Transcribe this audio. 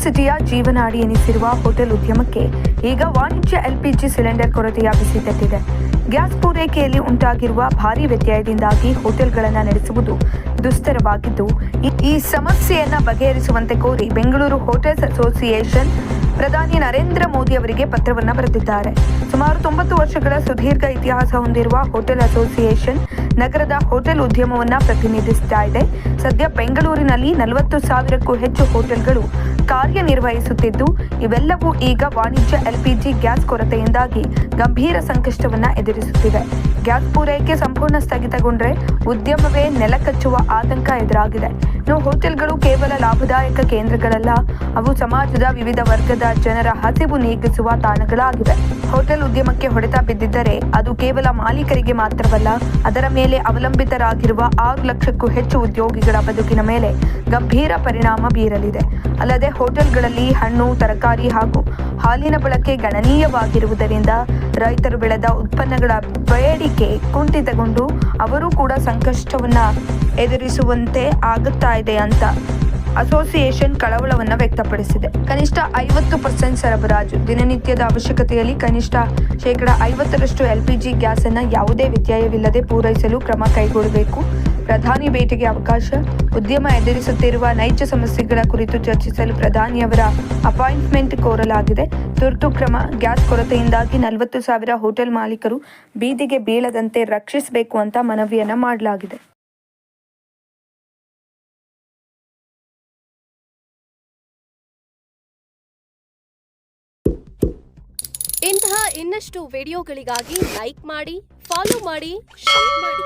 ಸಿಟಿಯ ಜೀವನಾಡಿ ಎನಿಸಿರುವ ಹೋಟೆಲ್ ಉದ್ಯಮಕ್ಕೆ ಈಗ ವಾಣಿಜ್ಯ ಎಲ್ಪಿಜಿ ಸಿಲಿಂಡರ್ ಕೊರತೆಯ ಬಿಸಿ ತಟ್ಟಿದೆ. ಗ್ಯಾಸ್ ಪೂರೈಕೆಯಲ್ಲಿ ಉಂಟಾಗಿರುವ ಭಾರೀ ವ್ಯತ್ಯಯದಿಂದಾಗಿ ಹೋಟೆಲ್ಗಳನ್ನು ನಡೆಸುವುದು ದುಸ್ತರವಾಗಿದ್ದು, ಈ ಸಮಸ್ಯೆಯನ್ನು ಬಗೆಹರಿಸುವಂತೆ ಕೋರಿ ಬೆಂಗಳೂರು ಹೋಟೆಲ್ಸ್ ಅಸೋಸಿಯೇಷನ್ ಪ್ರಧಾನಿ ನರೇಂದ್ರ ಮೋದಿ ಅವರಿಗೆ ಪತ್ರವನ್ನು ಬರೆದಿದ್ದಾರೆ. ಸುಮಾರು 90 ವರ್ಷಗಳ ಸುದೀರ್ಘ ಇತಿಹಾಸ ಹೊಂದಿರುವ ಹೋಟೆಲ್ ಅಸೋಸಿಯೇಷನ್ ನಗರದ ಹೋಟೆಲ್ ಉದ್ಯಮವನ್ನು ಪ್ರತಿನಿಧಿಸುತ್ತಾ ಇದೆ. ಸದ್ಯ ಬೆಂಗಳೂರಿನಲ್ಲಿ 40,000ಕ್ಕೂ ಹೆಚ್ಚು ಹೋಟೆಲ್ಗಳು ಕಾರ್ಯನಿರ್ವಹಿಸುತ್ತಿದ್ದು, ಇವೆಲ್ಲವೂ ಈಗ ವಾಣಿಜ್ಯ ಎಲ್ಪಿಜಿ ಗ್ಯಾಸ್ ಕೊರತೆಯಿಂದಾಗಿ ಗಂಭೀರ ಸಂಕಷ್ಟವನ್ನು ಎದುರಿಸುತ್ತಿವೆ. ಗ್ಯಾಸ್ ಪೂರೈಕೆ ಸಂಪೂರ್ಣ ಸ್ಥಗಿತಗೊಂಡರೆ ಉದ್ಯಮವೇ ನೆಲಕಚ್ಚುವ ಆತಂಕ ಎದುರಾಗಿದೆ. ಇನ್ನು ಹೋಟೆಲ್ಗಳು ಕೇವಲ ಲಾಭದಾಯಕ ಕೇಂದ್ರಗಳಲ್ಲ, ಅವು ಸಮಾಜದ ವಿವಿಧ ವರ್ಗದ ಜನರ ಹಸಿವು ನೀಗಿಸುವ ತಾಣಗಳಾಗಿವೆ. ಹೋಟೆಲ್ ಉದ್ಯಮಕ್ಕೆ ಹೊಡೆತ ಬಿದ್ದಿದ್ದರೆ ಅದು ಕೇವಲ ಮಾಲೀಕರಿಗೆ ಮಾತ್ರವಲ್ಲ, ಅದರ ಮೇಲೆ ಅವಲಂಬಿತರಾಗಿರುವ 6 ಲಕ್ಷಕ್ಕೂ ಹೆಚ್ಚು ಉದ್ಯೋಗಿಗಳ ಬದುಕಿನ ಮೇಲೆ ಗಂಭೀರ ಪರಿಣಾಮ ಬೀರಲಿದೆ. ಅಲ್ಲದೆ ಹೋಟೆಲ್ಗಳಲ್ಲಿ ಹಣ್ಣು, ತರಕಾರಿ ಹಾಗೂ ಹಾಲಿನ ಬಳಕೆ ಗಣನೀಯವಾಗಿರುವುದರಿಂದ ರೈತರು ಬೆಳೆದ ಉತ್ಪನ್ನಗಳ ಬೇಡಿಕೆ ಕುಂಠಿತಗೊಂಡು ಅವರು ಕೂಡ ಸಂಕಷ್ಟವನ್ನು ಎದುರಿಸುವಂತೆ ಆಗುತ್ತಾ ಇದೆ ಅಂತ ಅಸೋಸಿಯೇಷನ್ ಕಳವಳವನ್ನು ವ್ಯಕ್ತಪಡಿಸಿದೆ. ಕನಿಷ್ಠ 50% ಸರಬರಾಜು. ದಿನನಿತ್ಯದ ಅವಶ್ಯಕತೆಯಲ್ಲಿ ಕನಿಷ್ಠ 50% ಎಲ್ಪಿಜಿ ಗ್ಯಾಸ್ ಅನ್ನು ಯಾವುದೇ ವ್ಯತ್ಯಯವಿಲ್ಲದೆ ಪೂರೈಸಲು ಕ್ರಮ ಕೈಗೊಳ್ಳಬೇಕು. ಪ್ರಧಾನಿ ಭೇಟಿಗೆ ಅವಕಾಶ. ಉದ್ಯಮ ಎದುರಿಸುತ್ತಿರುವ ನೈಜ ಸಮಸ್ಯೆಗಳ ಕುರಿತು ಚರ್ಚಿಸಲು ಪ್ರಧಾನಿಯವರ ಅಪಾಯಿಂಟ್ಮೆಂಟ್ ಕೋರಲಾಗಿದೆ. ತುರ್ತು ಕ್ರಮ. ಗ್ಯಾಸ್ ಕೊರತೆಯಿಂದಾಗಿ 40,000 ಹೋಟೆಲ್ ಮಾಲೀಕರು ಬೀದಿಗೆ ಬೀಳದಂತೆ ರಕ್ಷಿಸಬೇಕು ಅಂತ ಮನವಿಯನ್ನ ಮಾಡಲಾಗಿದೆ. ಇಂತಹ ಇನ್ನಷ್ಟು ವಿಡಿಯೋಗಳಿಗಾಗಿ ಲೈಕ್ ಮಾಡಿ, ಫಾಲೋ ಮಾಡಿ, ಶೇರ್ ಮಾಡಿ.